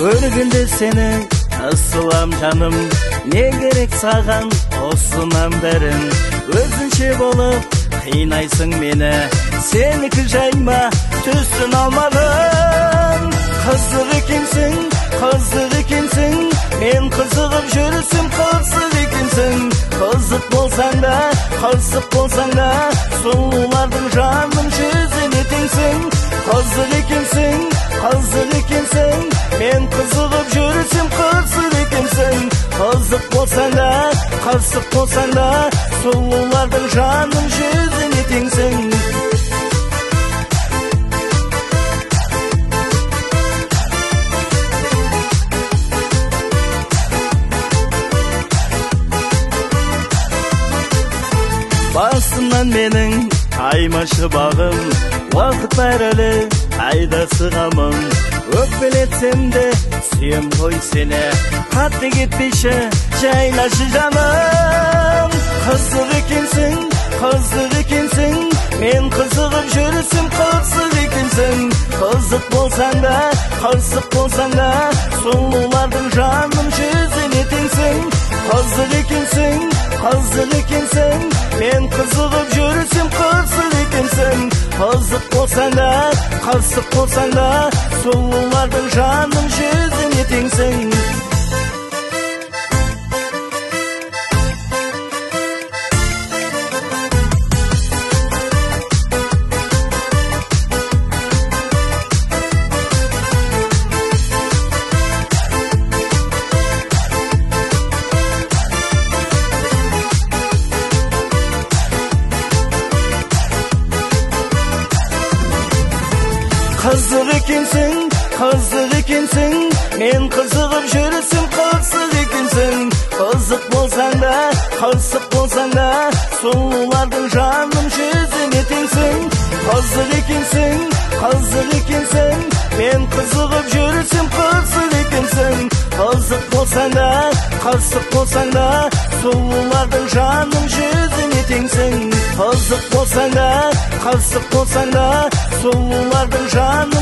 Көргенде сені ысылам жаным, не керек саған осынан бәрін. Өзінше болып қинайсың мені, сенікі жайма түсін алмадым. Қызық екенсің, қызық екенсің, мен қызығып жүрсем қызық екенсің. Қызық болсаң да, қызық болсаң да, сұлулардың жаным жүзіне теңсің. Қызық екенсің, қызық екенсің, мен қызығып жүрсем қызық екенсің. Қызық болсаң да, қызық болсаң да, сұлулардың жаным жүзіне теңсің. Басымнан менің аймашы бағым, уақыт бәрілі айда сығамын. Өкпелетсем де сүйем ғой сені, қатты кетпейші жайлашы жаным. Қызық екенсің, қызық екенсің, мен қызығып жүрсем қызық екенсің. Қызық болсаң да, қызық болсаң да, сұлулардың жаным жүзіне теңсің. Қызық екенсің, қызық екенсің, мен қызығып жүрсем қызық екенсің. Қызық болсаң да, қызық болсаң да, сұлулардың жаным жүзіне теңсің. Қызық екенсің, қызық екенсің, мен қызығып жүрсем қызық екенсің. Қызық болсаң да, қызық болсаң да, сұлулардың жаным жүзіне теңсің. Қызық екенсің, қызық екенсің, мен қызығып жүрсем қызық екенсің. Қызық болсаң да, қызық болсаң да, сұлулардың жаным жүзіне теңсің. Қызық болсаң да, қызық болсаң да, сұлулардың жаным